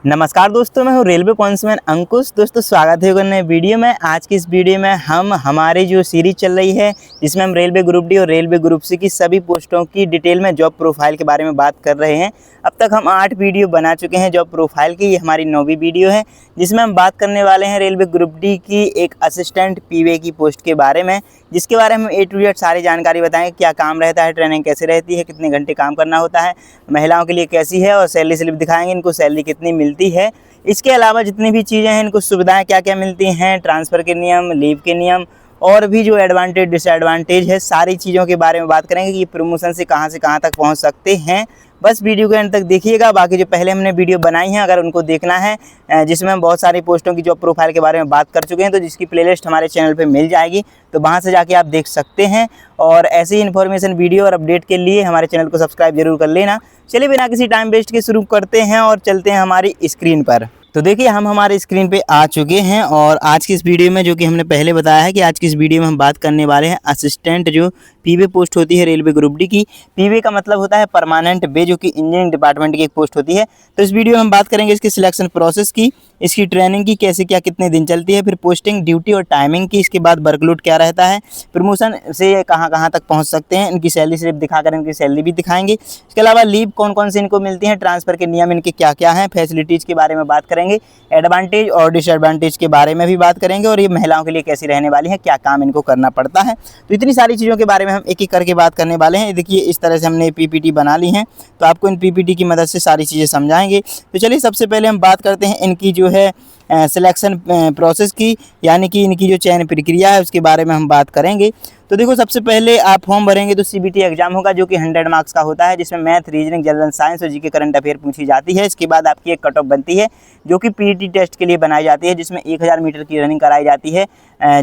नमस्कार दोस्तों, मैं हूँ रेलवे पॉइंट्समैन अंकुश। दोस्तों स्वागत है एक नए वीडियो में। आज की इस वीडियो में हम हमारी जो सीरीज चल रही है जिसमें हम रेलवे ग्रुप डी और रेलवे ग्रुप सी की सभी पोस्टों की डिटेल में जॉब प्रोफाइल के बारे में बात कर रहे हैं। अब तक हम 8 वीडियो बना चुके हैं जॉब प्रोफाइल की। ये हमारी 9वीं वीडियो है जिसमें हम बात करने वाले हैं रेलवे ग्रुप डी की एक असिस्टेंट पीवे की पोस्ट के बारे में, जिसके बारे में A to Z सारी जानकारी बताएंगे। क्या काम रहता है, ट्रेनिंग कैसे रहती है, कितने घंटे काम करना होता है, महिलाओं के लिए कैसी है और सैलरी स्लिप दिखाएंगे, इनको सैलरी कितनी मिलती है। इसके अलावा जितनी भी चीज़ें हैं, इनको सुविधाएं क्या क्या मिलती हैं, ट्रांसफ़र के नियम, लीव के नियम और भी जो एडवांटेज डिसएडवांटेज है, सारी चीज़ों के बारे में बात करेंगे कि ये प्रमोशन से कहाँ तक पहुँच सकते हैं। बस वीडियो के अंत तक देखिएगा। बाकी जो पहले हमने वीडियो बनाई है, अगर उनको देखना है जिसमें हम बहुत सारी पोस्टों की जॉब प्रोफाइल के बारे में बात कर चुके हैं, तो जिसकी प्लेलिस्ट हमारे चैनल पे मिल जाएगी, तो वहां से जाके आप देख सकते हैं। और ऐसी ही इन्फॉर्मेशन वीडियो और अपडेट के लिए हमारे चैनल को सब्सक्राइब जरूर कर लेना। चलिए बिना किसी टाइम वेस्ट के शुरू करते हैं और चलते हैं हमारी स्क्रीन पर। तो देखिए हम हमारे स्क्रीन पे आ चुके हैं और आज की इस वीडियो में, जो कि हमने पहले बताया है कि आज की इस वीडियो में हम बात करने वाले हैं असिस्टेंट जो पीवे पोस्ट होती है रेलवे ग्रुप डी की। पीवे का मतलब होता है परमानेंट वे, जो कि इंजीनियरिंग डिपार्टमेंट की एक पोस्ट होती है। तो इस वीडियो में हम बात करेंगे इसकी सिलेक्शन प्रोसेस की, इसकी ट्रेनिंग की, कैसे क्या कितने दिन चलती है, फिर पोस्टिंग ड्यूटी और टाइमिंग की, इसके बाद वर्कलोड क्या रहता है, प्रमोशन से कहाँ तक पहुँच सकते हैं, इनकी सैलरी स्लिप दिखाकर इनकी सैलरी भी दिखाएंगे। इसके अलावा लीव कौन कौन सी इनको मिलती हैं, ट्रांसफ़र के नियम इनके क्या क्या हैं, फैसिलिटीज़ के बारे में बात करेंगे, एडवांटेज और डिसएडवांटेज के बारे में भी बात करेंगे, और ये महिलाओं के लिए कैसी रहने वाली है, क्या काम इनको करना पड़ता है। तो इतनी सारी चीज़ों के बारे में हम एक एक करके बात करने वाले हैं। देखिए इस तरह से हमने पीपीटी बना ली है, तो आपको इन पीपीटी की मदद से सारी चीज़ें समझाएंगे। तो चलिए सबसे पहले हम बात करते हैं इनकी जो है सिलेक्शन प्रोसेस की, यानी कि इनकी जो चयन प्रक्रिया है उसके बारे में हम बात करेंगे। तो देखो सबसे पहले आप फॉर्म भरेंगे तो CBT एग्जाम होगा, जो कि 100 मार्क्स का होता है, जिसमें मैथ, रीजनिंग, जनरल साइंस और जीके करंट अफेयर पूछी जाती है। इसके बाद आपकी एक कट ऑफ बनती है जो कि PET टेस्ट के लिए बनाई जाती है, जिसमें 1000 मीटर की रनिंग कराई जाती है,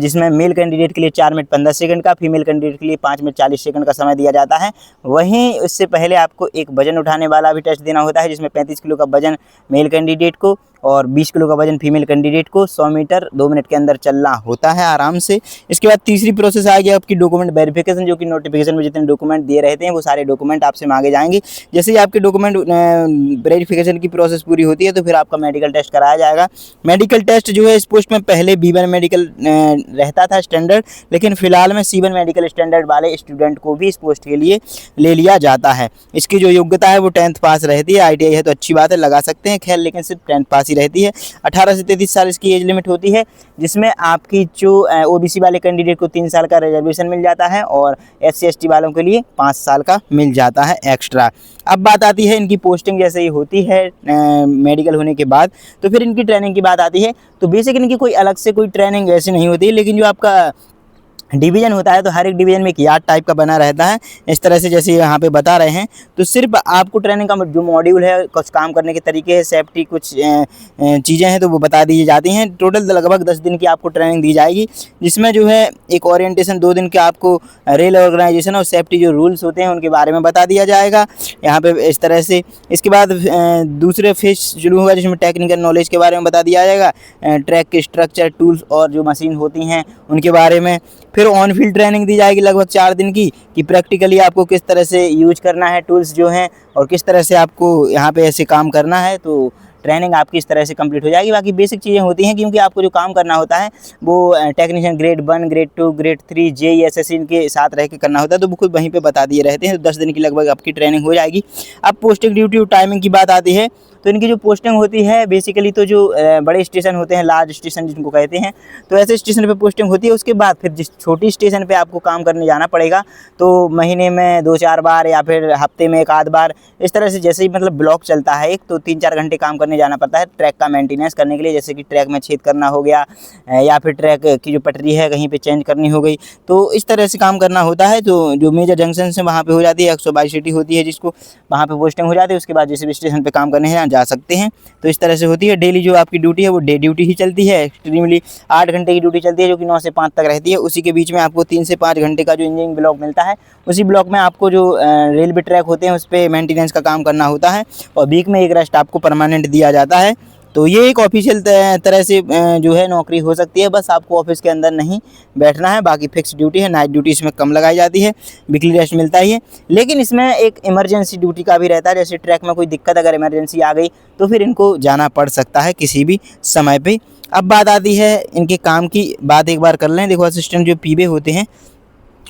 जिसमें मेल कैंडिडेट के लिए 4 मिनट 15 सेकंड का, फीमेल कैंडिडेट के लिए 5 मिनट 40 सेकंड का समय दिया जाता है। वहीं इससे पहले आपको एक वजन उठाने वाला भी टेस्ट देना होता है, जिसमें 35 किलो का वजन मेल कैंडिडेट को और 20 किलो का वजन फीमेल कैंडिडेट को 100 मीटर 2 मिनट के अंदर चलना होता है आराम से। इसके बाद तीसरी प्रोसेस आ गया आपकी डॉक्यूमेंट वेरिफिकेशन, जो कि नोटिफिकेशन में जितने डॉक्यूमेंट दिए रहते हैं वो सारे डॉक्यूमेंट आपसे मांगे जाएंगे। जैसे ही आपके डॉक्यूमेंट वेरिफिकेशन की प्रोसेस पूरी होती है तो फिर आपका मेडिकल टेस्ट कराया जाएगा। मेडिकल टेस्ट जो है इस पोस्ट में पहले B1 मेडिकल रहता था स्टैंडर्ड, लेकिन फिलहाल में C1 मेडिकल स्टैंडर्ड वाले स्टूडेंट को भी इस पोस्ट के लिए ले लिया जाता है। इसकी जो योग्यता है वो 10th पास रहती है। ITI है तो अच्छी बात है, लगा सकते हैं, खैर लेकिन सिर्फ 10th पास ही रहती है। 18 से 33 साल इसकी एज लिमिट होती है, जिसमें आपकी जो OBC वाले कैंडिडेट को 3 साल का रिजर्वेशन मिल जाता है और SC ST वालों के लिए 5 साल का मिल जाता है एक्स्ट्रा। अब बात आती है इनकी पोस्टिंग जैसे ही होती है मेडिकल होने के बाद, तो फिर इनकी ट्रेनिंग की बात आती है। तो बेसिक इनकी कोई अलग से कोई ट्रेनिंग ऐसी नहीं होती, लेकिन जो आपका डिवीज़न होता है तो हर एक डिवीज़न में एक यार्ड टाइप का बना रहता है, इस तरह से जैसे यहाँ पे बता रहे हैं। तो सिर्फ आपको ट्रेनिंग का जो मॉड्यूल है, कुछ काम करने के तरीके हैं, सेफ्टी कुछ चीज़ें हैं तो वो बता दी जाती हैं। टोटल लगभग 10 दिन की आपको ट्रेनिंग दी जाएगी, जिसमें जो है एक ओरिएंटेशन 2 दिन के आपको रेल ऑर्गेनाइजेशन और सेफ्टी जो रूल्स होते हैं उनके बारे में बता दिया जाएगा यहाँ पे इस तरह से। इसके बाद दूसरे फेज शुरू होगा जिसमें टेक्निकल नॉलेज के बारे में बता दिया जाएगा, ट्रैक के स्ट्रक्चर, टूल्स और जो मशीन होती हैं उनके बारे में। फिर ऑन फील्ड ट्रेनिंग दी जाएगी लगभग 4 दिन की, कि प्रैक्टिकली आपको किस तरह से यूज करना है टूल्स जो हैं और किस तरह से आपको यहाँ पे ऐसे काम करना है। तो ट्रेनिंग आपकी इस तरह से कंप्लीट हो जाएगी। बाकी बेसिक चीज़ें होती हैं, क्योंकि आपको जो काम करना होता है वो technician grade 1, grade 2, grade 3, JEE SSC इनके साथ रह के करना होता है, तो वो खुद वहीं पे बता दिए रहते हैं। तो 10 दिन की लगभग आपकी ट्रेनिंग हो जाएगी। अब पोस्टिंग ड्यूटी और टाइमिंग की बात आती है, तो इनकी जो पोस्टिंग होती है बेसिकली तो जो बड़े स्टेशन होते हैं, लार्ज स्टेशन जिनको कहते हैं, तो ऐसे स्टेशन पे पोस्टिंग होती है। उसके बाद फिर जिस छोटी स्टेशन पे आपको काम करने जाना पड़ेगा, तो महीने में 2-4 बार या फिर हफ्ते में 1 आध बार, इस तरह से जैसे ही मतलब ब्लॉक चलता है एक, तो 3-4 घंटे काम करने जाना पड़ता है ट्रैक का मेंटेनेंस करने के लिए। जैसे कि ट्रैक में छेद करना हो गया या फिर ट्रैक की जो पटरी है कहीं पर चेंज करनी हो गई, तो इस तरह से काम करना होता है। तो जो मेजर जंक्शन से वहाँ पर हो जाती है, 122 सिटी होती है जिसको, वहाँ पर पोस्टिंग हो जाती है। उसके बाद जिस भी स्टेशन पर काम करने हैं जा सकते हैं। तो इस तरह से होती है। डेली जो आपकी ड्यूटी है वो डे ड्यूटी ही चलती है। एक्सट्रीमली 8 घंटे की ड्यूटी चलती है, जो कि 9 से 5 तक रहती है। उसी के बीच में आपको 3 से 5 घंटे का जो इंजीनियरिंग ब्लॉक मिलता है, उसी ब्लॉक में आपको जो रेलवे ट्रैक होते हैं उस पर मेंटेनेंस का काम करना होता है, और वीक में एक रेस्ट आपको परमानेंट दिया जाता है। तो ये एक ऑफिशियल तरह से जो है नौकरी हो सकती है। बस आपको ऑफिस के अंदर नहीं बैठना है, बाकी फिक्स ड्यूटी है। नाइट ड्यूटी इसमें कम लगाई जाती है, वीकली रेस्ट मिलता ही है। लेकिन इसमें एक इमरजेंसी ड्यूटी का भी रहता है, जैसे ट्रैक में कोई दिक्कत अगर इमरजेंसी आ गई तो फिर इनको जाना पड़ सकता है किसी भी समय पे। अब बात आती है इनके काम की, बात एक बार कर लें। देखो असिस्टेंट जो पीबे होते हैं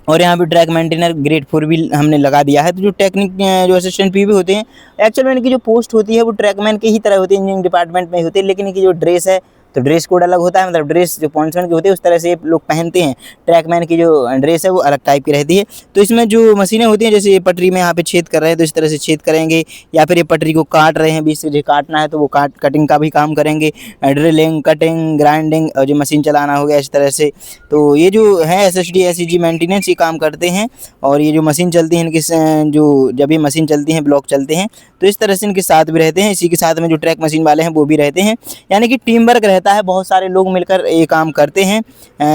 और यहाँ पे ट्रैक मेंटेनर ग्रेड 4 भी हमने लगा दिया है। तो जो टेक्निक जो असिस्टेंट पीबी होते हैं, एक्चुअल में इनकी जो पोस्ट होती है वो ट्रैकमैन की ही तरह होती है, इंजीनियरिंग डिपार्टमेंट में ही होती है। लेकिन इनकी जो ड्रेस है तो ड्रेस कोड अलग होता है, मतलब ड्रेस जो पॉइंट्समैन की होती है उस तरह से लोग पहनते हैं। ट्रैकमैन की जो ड्रेस है वो अलग टाइप की रहती है। तो इसमें जो मशीनें होती हैं, जैसे ये पटरी में यहाँ पे छेद कर रहे हैं तो इस तरह से छेद करेंगे, या फिर ये पटरी को काट रहे हैं, बीच से जो काटना है तो वो कटिंग का भी काम करेंगे। ड्रिलिंग, कटिंग, ग्राइंडिंग और जो मशीन चलाना हो गया इस तरह से। तो ये जो है SHD SEG मेंटेनेंस ये काम करते हैं। और ये जो मशीन चलती है इनकी जो जब ये मशीन चलती हैं, ब्लॉक चलते हैं तो इस तरह से इनके साथ भी रहते हैं। इसी के साथ में जो ट्रैक मशीन वाले हैं वो भी रहते हैं, यानी कि टीम वर्क रहता है। बहुत सारे लोग मिलकर ये काम करते हैं,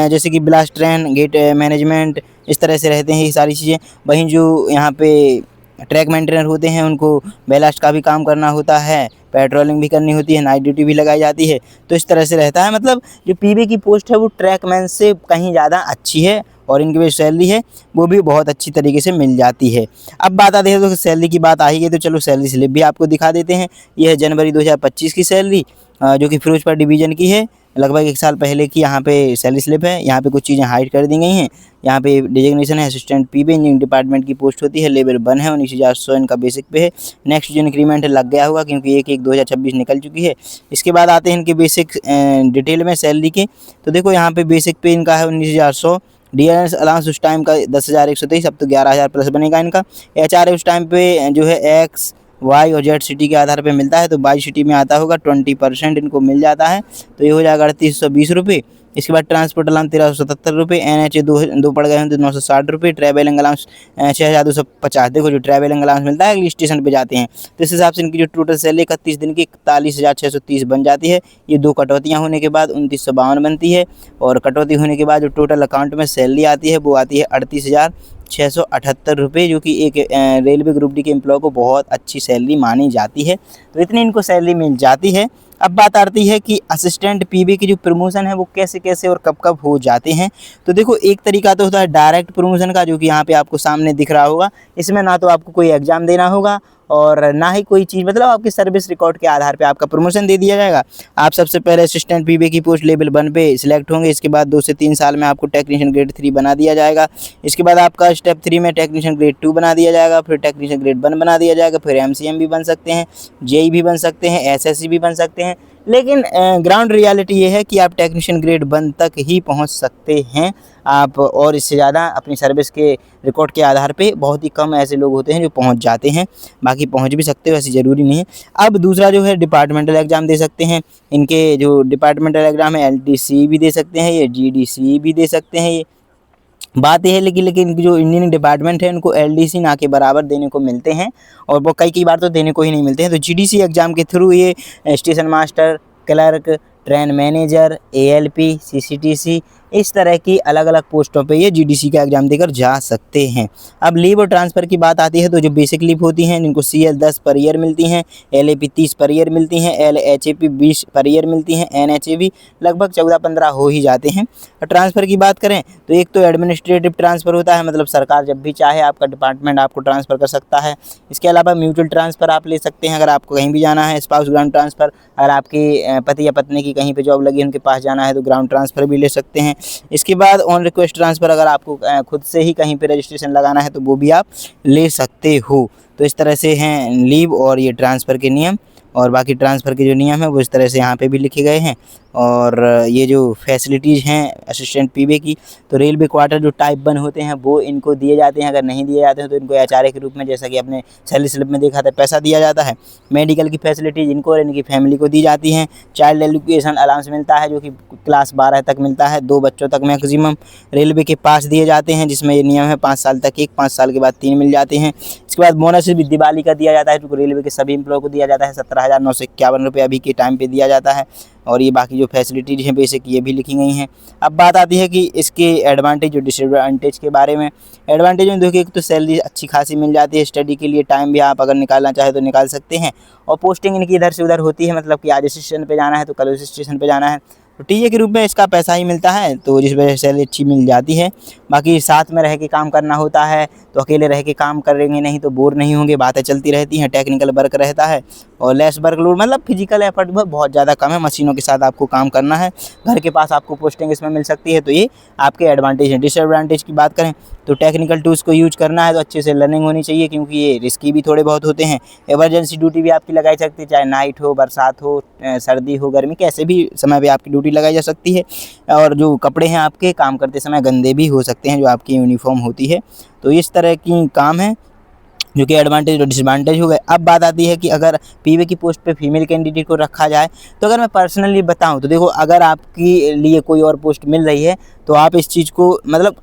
जैसे कि ब्लास्ट ट्रेन, गेट मैनेजमेंट, इस तरह से रहते हैं ये सारी चीज़ें। वहीं जो यहाँ पे ट्रैक मेंटेनर होते हैं उनको बेलास्ट का भी काम करना होता है, पेट्रोलिंग भी करनी होती है, नाइट ड्यूटी भी लगाई जाती है। तो इस तरह से रहता है, मतलब जो पीबी की पोस्ट है वो ट्रैकमैन से कहीं ज़्यादा अच्छी है और इनकी जो सैलरी है वो भी बहुत अच्छी तरीके से मिल जाती है। अब बात आती है तो सैलरी की बात आ ही गई तो चलो सैलरी स्लिप भी आपको दिखा देते हैं। ये है जनवरी 2025 की सैलरी, जो कि फिरोजपुर डिवीज़न की है। लगभग 1 साल पहले की यहाँ पे सैलरी स्लिप है। यहाँ पे कुछ चीज़ें हाइड कर दी गई हैं। यहाँ पे डिजिग्नेशन है असिस्टेंट पीबी, इंजीनियरिंग डिपार्टमेंट की पोस्ट होती है, लेवल 1 है, 19,100 इनका बेसिक पे है। नेक्स्ट जो इंक्रीमेंट लग गया होगा क्योंकि 1/1/2026 निकल चुकी है। इसके बाद आते हैं इनके बेसिक डिटेल में सैलरी के। तो देखो यहाँ पे बेसिक पे इनका है 19,100। DNS अलाउंस उस टाइम का 10,123, अब तो 11,000 प्लस बनेगा इनका। HRA उस टाइम पे जो है X, Y और Z सिटी के आधार पे मिलता है, तो Y सिटी में आता होगा 20% इनको मिल जाता है, तो ये हो जाएगा 3820 रुपये। इसके बाद ट्रांसपोर्ट अलाउंस 1377 रुपये, NHA दो पड़ गए हैं तो 960 रुपये, ट्रैवलिंग अलाउंस 6,250। देखो जो ट्रैवलिंग अलाउंस मिलता है अगली स्टेशन पे जाते हैं तो इस हिसाब से इनकी जो टोटल सैलरी 31 दिन की 41,630 बन जाती है। ये 2 कटौतियाँ होने के बाद 2952 बनती है, और कटौती होने के बाद जो टोटल अकाउंट में सैलरी आती है वो आती है 38,678 रुपये, जो कि एक रेलवे ग्रुप डी के एम्प्लॉय को बहुत अच्छी सैलरी मानी जाती है। तो इतनी इनको सैलरी मिल जाती है। अब बात आती है कि असिस्टेंट पीबी की जो प्रमोशन है वो कैसे कैसे और कब कब हो जाते हैं। तो देखो एक तरीका तो होता है डायरेक्ट प्रमोशन का, जो कि यहाँ पे आपको सामने दिख रहा होगा। इसमें ना तो आपको कोई एग्ज़ाम देना होगा और ना ही कोई चीज़, मतलब आपकी सर्विस रिकॉर्ड के आधार पे आपका प्रमोशन दे दिया जाएगा। आप सबसे पहले असिस्टेंट पीबी की पोस्ट लेवल 1 पे सिलेक्ट होंगे। इसके बाद 2 से 3 साल में आपको टेक्नीशियन ग्रेड 3 बना दिया जाएगा। इसके बाद आपका स्टेप 3 में टेक्नीशियन ग्रेड 2 बना दिया जाएगा, फिर टेक्नीशियन ग्रेड 1 बना दिया जाएगा, फिर MCM भी बन सकते हैं, JEE भी बन सकते हैं, SSC भी बन सकते हैं। लेकिन ग्राउंड रियलिटी ये है कि आप टेक्नीशियन ग्रेड 1 तक ही पहुंच सकते हैं आप, और इससे ज़्यादा अपनी सर्विस के रिकॉर्ड के आधार पे बहुत ही कम ऐसे लोग होते हैं जो पहुंच जाते हैं। बाकी पहुंच भी सकते हो, ऐसी ज़रूरी नहीं है। अब दूसरा जो है डिपार्टमेंटल एग्ज़ाम दे सकते हैं। इनके जो डिपार्टमेंटल एग्ज़ाम है LDC भी दे सकते हैं, ये GDC भी दे सकते हैं। ये बात यह है लेकिन जो इंजीनियरिंग डिपार्टमेंट है उनको LDC ना के बराबर देने को मिलते हैं, और वो कई बार तो देने को ही नहीं मिलते हैं। तो GDC एग्ज़ाम के थ्रू ये station master, clerk, train manager, ALP, CCTC, इस तरह की अलग अलग पोस्टों पे ये GDC का एग्ज़ाम देकर जा सकते हैं। अब लीव और ट्रांसफ़र की बात आती है तो जो बेसिक लीव होती हैं जिनको CL 10 पर ईयर मिलती हैं, LAP 30 पर ईयर मिलती हैं, LHAP 20 पर ईयर मिलती हैं, NHA भी लगभग 14-15 हो ही जाते हैं। और ट्रांसफ़र की बात करें तो एक तो एडमिनिस्ट्रेटिव ट्रांसफ़र होता है, मतलब सरकार जब भी चाहे आपका डिपार्टमेंट आपको ट्रांसफ़र कर सकता है। इसके अलावा म्यूचुअल ट्रांसफ़र आप ले सकते हैं अगर आपको कहीं भी जाना है। स्पाउस ग्राउंड ट्रांसफ़र, अगर आपके पति या पत्नी की कहीं पर जॉब लगी उनके पास जाना है तो ग्राउंड ट्रांसफ़र भी ले सकते हैं। इसके बाद ऑन रिक्वेस्ट ट्रांसफ़र, अगर आपको खुद से ही कहीं पे रजिस्ट्रेशन लगाना है तो वो भी आप ले सकते हो। तो इस तरह से हैं लीव और ये ट्रांसफ़र के नियम, और बाकी ट्रांसफ़र के जो नियम है वो इस तरह से यहाँ पे भी लिखे गए हैं। और ये जो फैसिलिटीज़ हैं असिस्टेंट पीबी की, तो रेलवे क्वार्टर जो टाइप 1 होते हैं वो इनको दिए जाते हैं। अगर नहीं दिए जाते हैं तो इनको HRA के रूप में, जैसा कि आपने सैलरी स्लिप में देखा था, पैसा दिया जाता है। मेडिकल की फैसिलिटीज़ इनको और इनकी फैमिली को दी जाती हैं। चाइल्ड एजुकेशन अलाउंस मिलता है जो कि क्लास 12 तक मिलता है, 2 बच्चों तक मैक्सिमम। रेलवे के पास दिए जाते हैं जिसमें ये नियम है 5 साल तक 1, 5 साल के बाद 3 मिल जाते हैं। इसके बाद बोनस भी दिवाली का दिया जाता है जो रेलवे के सभी एम्प्लॉय को दिया जाता है, 17,951 रुपये अभी के टाइम पे दिया जाता है। और ये बाकी जो फैसिलिटीज़ हैं बेसिक ये भी लिखी गई हैं। अब बात आती है कि इसके एडवांटेज और डिसएडवांटेज के बारे में। एडवांटेज में देखिए, एक तो सैलरी अच्छी खासी मिल जाती है, स्टडी के लिए टाइम भी आप अगर निकालना चाहे तो निकाल सकते हैं, और पोस्टिंग इनकी इधर से उधर होती है, मतलब कि आज इस स्टेशन पे जाना है तो कल उस स्टेशन पे जाना है, तो टीए के रूप में इसका पैसा ही मिलता है, तो जिस वजह से सैलरी अच्छी मिल जाती है। बाकी साथ में रह के काम करना होता है, तो अकेले रह के काम करेंगे नहीं तो बोर नहीं होंगे, बातें चलती रहती हैं, टेक्निकल वर्क रहता है और लेस वर्कलोड, मतलब फिजिकल एफर्ट बहुत ज़्यादा कम है, मशीनों के साथ आपको काम करना है, घर के पास आपको पोस्टिंग इसमें मिल सकती है, तो ये आपके एडवांटेज हैं। डिसएडवांटेज की बात करें तो टेक्निकल टूल्स को यूज करना है तो अच्छे से लर्निंग होनी चाहिए, क्योंकि ये रिस्की भी थोड़े बहुत होते हैं। इमरजेंसी ड्यूटी भी आपकी लगाई सकती है, चाहे नाइट हो, बरसात हो, सर्दी हो, गर्मी, कैसे भी समय पे आपकी ड्यूटी लगाई जा सकती है। और जो कपड़े हैं आपके काम करते समय गंदे भी हो सकते हैं, जो आपकी यूनिफॉर्म होती है, तो इस तरह की काम है जो कि एडवांटेज और डिसएडवांटेज हो गए। अब बात आती है कि अगर पीवे की पोस्ट पे फीमेल कैंडिडेट को रखा जाए, तो अगर मैं पर्सनली बताऊं तो देखो, अगर आपके लिए कोई और पोस्ट मिल रही है तो आप इस चीज़ को मतलब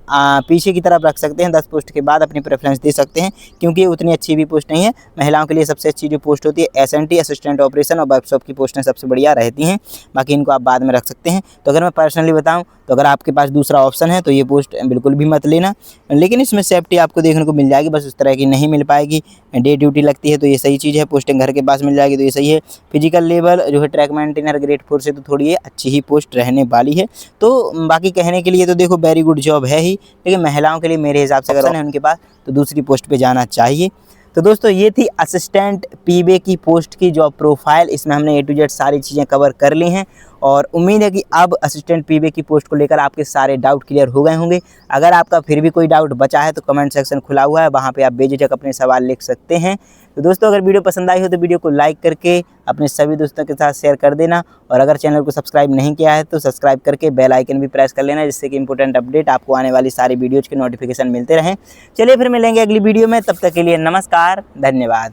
पीछे की तरफ रख सकते हैं, 10 पोस्ट के बाद अपनी प्रेफरेंस दे सकते हैं, क्योंकि ये उतनी अच्छी भी पोस्ट नहीं है। महिलाओं के लिए सबसे अच्छी जो पोस्ट होती है एसएनटी, असिस्टेंट ऑपरेशन और वर्कशॉप की पोस्टें सबसे बढ़िया रहती हैं, बाकी इनको आप बाद में रख सकते हैं। तो अगर मैं पर्सनली बताऊँ तो अगर आपके पास दूसरा ऑप्शन है तो ये पोस्ट बिल्कुल भी मत लेना, लेकिन इसमें सेफ्टी आपको देखने को मिल जाएगी, बस उस तरह की नहीं मिल पाएगी। डे ड्यूटी लगती है तो ये सही चीज़ है, पोस्टिंग घर के पास मिल जाएगी तो ये सही है। फिजिकल लेवल जो है ट्रैक मेंटेनर ग्रेड 4 से तो थोड़ी ये अच्छी ही पोस्ट रहने वाली है। तो बाकी कहने के लिए तो देखो वेरी गुड जॉब है ही, लेकिन महिलाओं के लिए मेरे हिसाब से अगर है उनके पास तो दूसरी पोस्ट पे जाना चाहिए। तो दोस्तों ये थी असिस्टेंट पीवे की पोस्ट की जॉब प्रोफाइल। इसमें हमने ए टू जेड सारी चीज़ें कवर कर ली हैं और उम्मीद है कि अब असिस्टेंट पीवे की पोस्ट को लेकर आपके सारे डाउट क्लियर हो गए होंगे। अगर आपका फिर भी कोई डाउट बचा है तो कमेंट सेक्शन खुला हुआ है, वहाँ पे आप बेझिझक अपने सवाल लिख सकते हैं। तो दोस्तों अगर वीडियो पसंद आई हो तो वीडियो को लाइक करके अपने सभी दोस्तों के साथ शेयर कर देना, और अगर चैनल को सब्सक्राइब नहीं किया है तो सब्सक्राइब करके बेल आइकन भी प्रेस कर लेना, जिससे कि इंपॉर्टेंट अपडेट आपको आने वाली सारी वीडियोज़ के नोटिफिकेशन मिलते रहें। चलिए फिर मिलेंगे अगली वीडियो में, तब तक के लिए नमस्कार, धन्यवाद।